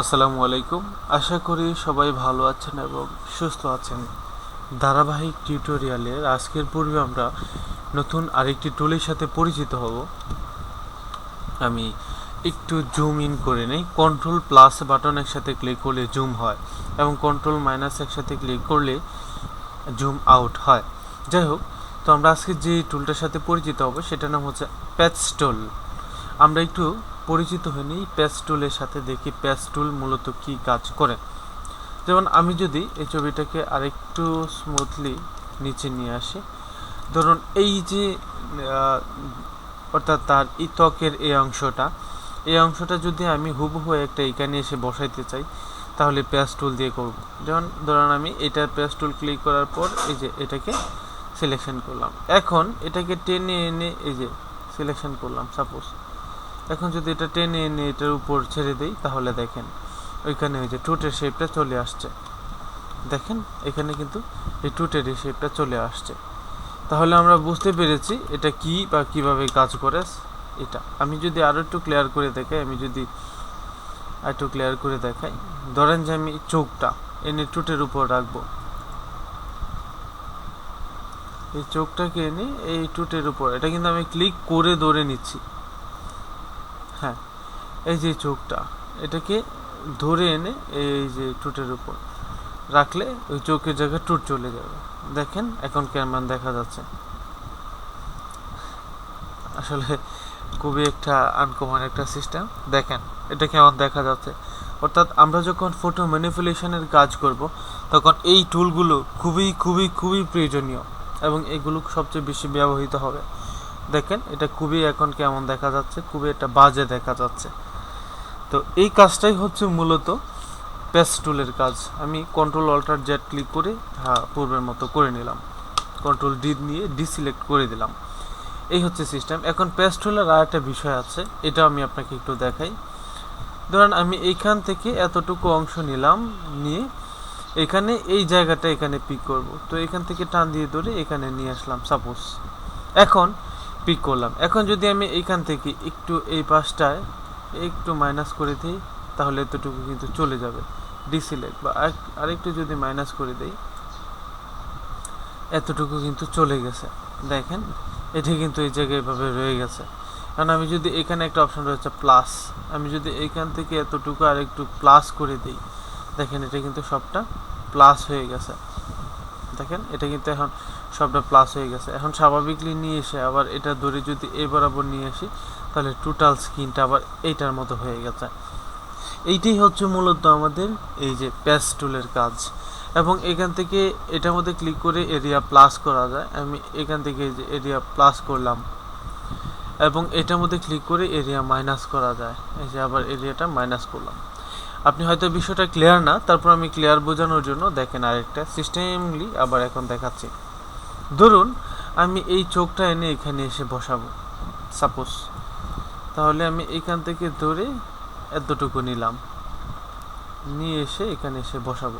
আসসালামু আলাইকুম। আশা করি সবাই ভালো আছেন এবং সুস্থ আছেন। ধারাবাহিক টিউটোরিয়ালের আজকের পূর্বে আমরা নতুন আরেকটি টুলের সাথে পরিচিত হব। আমি একটু জুম ইন করে নেই। কন্ট্রোল প্লাস বাটন একসাথে ক্লিক করলে জুম হয় এবং কন্ট্রোল মাইনাস একসাথে ক্লিক করলে জুম আউট হয়। যাই হোক, তো আমরা আজকে যে টুলটার সাথে পরিচিত হব সেটার নাম হচ্ছে প্যাচ টুল। আমরা একটু পরিচিত হয়ে নিই প্যাচ টুলের সাথে, দেখি প্যাচ টুল মূলত কী কাজ করে। যেমন আমি যদি এই ছবিটাকে আরেকটু স্মুথলি নিচে নিয়ে আসি, ধরুন এই যে অর্থাৎ তার এই ত্বকের এই অংশটা যদি আমি হুবহু একটা এখানে এসে বসাইতে চাই, তাহলে প্যাচ টুল দিয়ে করব। যেমন ধরুন আমি এটা প্যাচ টুল ক্লিক করার পর এই যে এটাকে সিলেকশন করলাম। এখন এটাকে টেনে এনে এই যে সিলেকশন করলাম সাপোজ। এখন যদি এটা টেনে এনে এটার উপর ছেড়ে দিই, তাহলে দেখেন ওইখানে ওই যে টুটের শেপটা চলে আসছে। দেখেন এখানে কিন্তু এই টুটের এই শেপটা চলে আসছে। তাহলে আমরা বুঝতে পেরেছি এটা কি বা কিভাবে কাজ করে। এটা আমি যদি আরও একটু ক্লিয়ার করে দেখাই, ধরেন যে আমি চোখটা এনে টুটের উপর রাখবো। এই চোখটাকে এনে এই টুটের উপর, এটা কিন্তু আমি ক্লিক করে ধরে নিচ্ছি। হ্যাঁ, এই যে চোখটা, এটাকে ধরে এনে এই যে টুটের উপর রাখলে ওই চোখের জায়গায় টুট চলে যাবে। দেখেন এখন কেমন দেখা যাচ্ছে। আসলে খুবই একটা আনকমন একটা সিস্টেম। দেখেন এটা কেমন দেখা যাচ্ছে। অর্থাৎ আমরা যখন ফটো ম্যানিপুলেশনের কাজ করব, তখন এই টুলগুলো খুবই খুবই খুবই প্রয়োজনীয় এবং এগুলো সবচেয়ে বেশি ব্যবহৃত হবে। দেখেন এটা খুবই এখন কেমন দেখা যাচ্ছে, খুবই একটা বাজে দেখা যাচ্ছে। তো এই কাজটাই হচ্ছে মূলত প্যাচ টুলের কাজ। আমি কন্ট্রোল অল্টার জেড ক্লিক করে পূর্বের মতো করে নিলাম। কন্ট্রোল ডি নিয়ে ডিসিলেক্ট করে দিলাম। এই হচ্ছে সিস্টেম। এখন প্যাচ টুলের আর একটা বিষয় আছে, এটা আমি আপনাকে একটু দেখাই। ধরেন আমি এইখান থেকে এতটুকু অংশ নিলাম, নিয়ে এখানে এই জায়গাটা এখানে পিক করব। তো এখান থেকে টান দিয়ে ধরে এখানে নিয়ে আসলাম সাপোজ। এখন পিক করলাম। এখন যদি আমি এইখান থেকে একটু এই পাশটায় একটু মাইনাস করে দিই, তাহলে এতটুকু কিন্তু চলে যাবে। ডিসিলেক্ট বা আরেকটু যদি মাইনাস করে দেই, এতটুকু কিন্তু চলে গেছে। দেখেন এটা কিন্তু এই জায়গায় এভাবে রয়ে গেছে। কারণ আমি যদি এখানে একটা অপশন রয়েছে প্লাস, আমি যদি এখান থেকে এতটুকু আর একটু প্লাস করে দিই, দেখেন এটা কিন্তু সবটা প্লাস হয়ে গেছে। দেখেন এটা কিন্তু এখন সবটা প্লাস হয়ে গেছে। এখন স্বাভাবিকলি নিয়ে এসে আবার এটা ধরে যদি এই বরাবর নিয়ে আসি, তাহলে টোটাল স্ক্রিনটা আবার এইটার মতো হয়ে গেছে। এইটাই হচ্ছে মূলত আমাদের এই যে প্যাচ টুলের কাজ। এবং এখান থেকে এটার মধ্যে ক্লিক করে এরিয়া প্লাস করা যায়। আমি এখান থেকে এই যে এরিয়া প্লাস করলাম এবং এটার মধ্যে ক্লিক করে এরিয়া মাইনাস করা যায়। এই যে আবার এরিয়াটা মাইনাস করলাম। আপনি হয়তো বিষয়টা ক্লিয়ার না, তারপর আমি ক্লিয়ার বোঝানোর জন্য দেখেন আরেকটা সিস্টেমলি আবার এখন দেখাচ্ছি। ধরুন আমি এই চোখটা এনে এখানে এসে বসাবো সাপোজ। তাহলে আমি এখান থেকে ধরে এতটুকু নিলাম, নিয়ে এসে এখানে এসে বসাবো।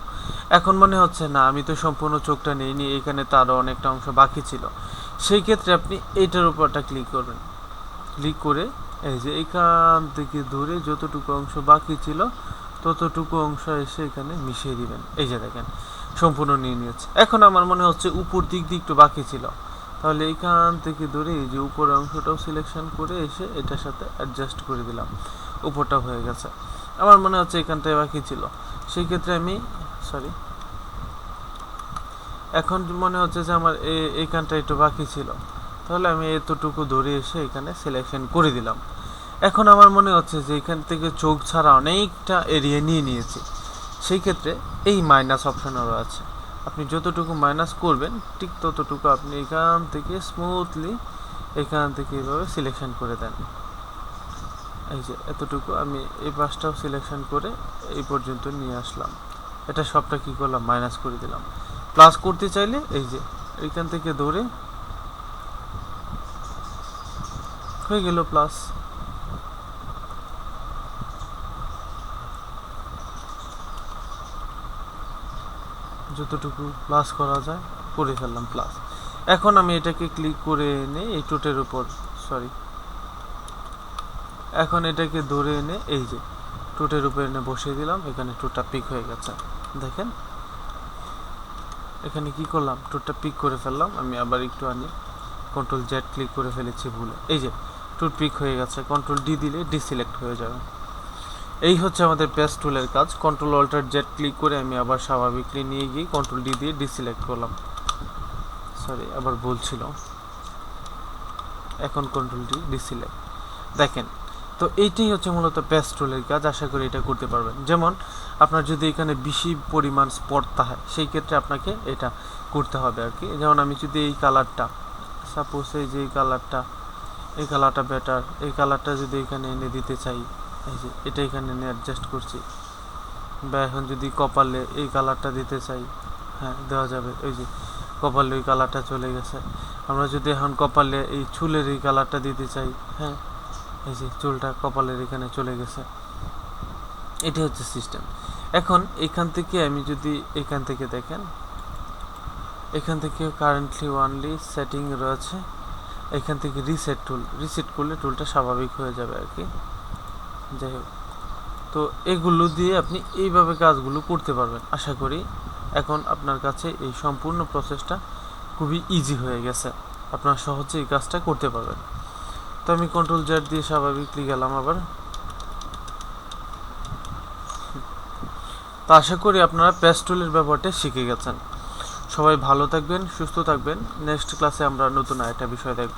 এখন মনে হচ্ছে না আমি তো সম্পূর্ণ চোখটা নিইনি, এখানে তারও অনেকটা অংশ বাকি ছিল। সেই ক্ষেত্রে আপনি এইটার উপরটা ক্লিক করবেন। ক্লিক করে এই যে এখান থেকে ধরে যতটুকু অংশ বাকি ছিল ততটুকু অংশ এসে এখানে মিশিয়ে দিবেন। এই যে দেখেন সম্পূর্ণ নিয়ে নিয়েছে। এখন আমার মনে হচ্ছে উপর দিক দিয়ে একটু বাকি ছিল, তাহলে এইখান থেকে ধরে এই যে উপরের অংশটাও সিলেকশন করে এসে এটার সাথে অ্যাডজাস্ট করে দিলাম, উপরটা হয়ে গেছে। আমার মনে হচ্ছে এখানটায় বাকি ছিল, সেই ক্ষেত্রে আমি এখন মনে হচ্ছে যে আমার এইখানটা একটু বাকি ছিল, তাহলে আমি এতটুকু ধরে এসে এখানে সিলেকশন করে দিলাম। এখন আমার মনে হচ্ছে যে এখান থেকে চোখ ছাড়া অনেকটা এরিয়া নিয়ে নিয়েছি, সেই ক্ষেত্রে এই মাইনাস অপশানও আছে। আপনি যতটুকু মাইনাস করবেন ঠিক ততটুকু আপনি এখান থেকে স্মুথলি এখান থেকে এইভাবে সিলেকশন করে দেন। এই যে এতটুকু আমি এই পাশটাও সিলেকশন করে এই পর্যন্ত নিয়ে আসলাম। এটা সবটা কি করলাম, মাইনাস করে দিলাম। প্লাস করতে চাইলে এই যে এইখান থেকে ধরে হয়ে গেল প্লাস। যতটুকু প্লাস করা যায় করে ফেললাম প্লাস। এখন আমি এটাকে ক্লিক করে এনে এই টোটের উপর এখন এটাকে ধরে এনে এই যে টুটের উপরে এনে বসিয়ে দিলাম, এখানে টুটটা পিক হয়ে গেছে। দেখেন এখানে কি করলাম, টুটটা পিক করে ফেললাম। আমি আবার একটু আনি, কন্ট্রোল জেড ক্লিক করে ফেলেছি ভুলে, এই যে টুট পিক হয়ে গেছে। কন্ট্রোল ডি দিলে ডিসিলেক্ট হয়ে যাবে। এই হচ্ছে আমাদের পেস্ট টুলের কাজ। কন্ট্রোল অল্টার জেড ক্লিক করে আমি আবার স্বাভাবিকলি নিয়ে গিয়ে কন্ট্রোল ডি দিয়ে ডিসিলেক্ট করলাম। সরি, আবার বলছিল, এখন কন্ট্রোল ডি ডিসিলেক্ট। দেখেন, তো এইটাই হচ্ছে মূলত পেস্ট টুলের কাজ। আশা করি এটা করতে পারবেন। যেমন আপনার যদি এখানে বেশি পরিমাণ স্পট থাকে, সেই ক্ষেত্রে আপনাকে এটা করতে হবে আর কি। যেমন আমি যদি এই কালারটা, সাপোজ এই যে এই কালারটা বেটার, এই কালারটা যদি এখানে এনে দিতে চাই, এই যে এটা এখানে এনে অ্যাডজাস্ট করছি। বা এখন যদি কপালে এই কালারটা দিতে চাই, হ্যাঁ দেওয়া যাবে। ওই যে কপালে ওই কালারটা চলে গেছে। আমরা যদি এখন কপালে এই চুলের এই কালারটা দিতে চাই, হ্যাঁ এই যে চুলটা কপালের এখানে চলে গেছে। এটি হচ্ছে সিস্টেম। এখন এখান থেকে আমি যদি এখান থেকে দেখেন, এখান থেকে কারেন্টলি ওয়ানলি সেটিং রয়েছে, এখান থেকে রিসেট করলে টুলটা স্বাভাবিক হয়ে যাবে আর কি। যাই হোক, তো এগুলো দিয়ে আপনি এইভাবে কাজগুলো করতে পারবেন। আশা করি এখন আপনার কাছে এই সম্পূর্ণ প্রসেসটা খুবই ইজি হয়ে গেছে, আপনারা সহজে এই কাজটা করতে পারবেন। তো আমি কন্ট্রোল জেড দিয়ে স্বাভাবিকলি গেলাম আবার। তো আশা করি আপনারা পেস্ট টুলের ব্যবহারটা শিখে গেছেন। সবাই ভালো থাকবেন, সুস্থ থাকবেন। নেক্সট ক্লাসে আমরা নতুন একটা বিষয় দেখব।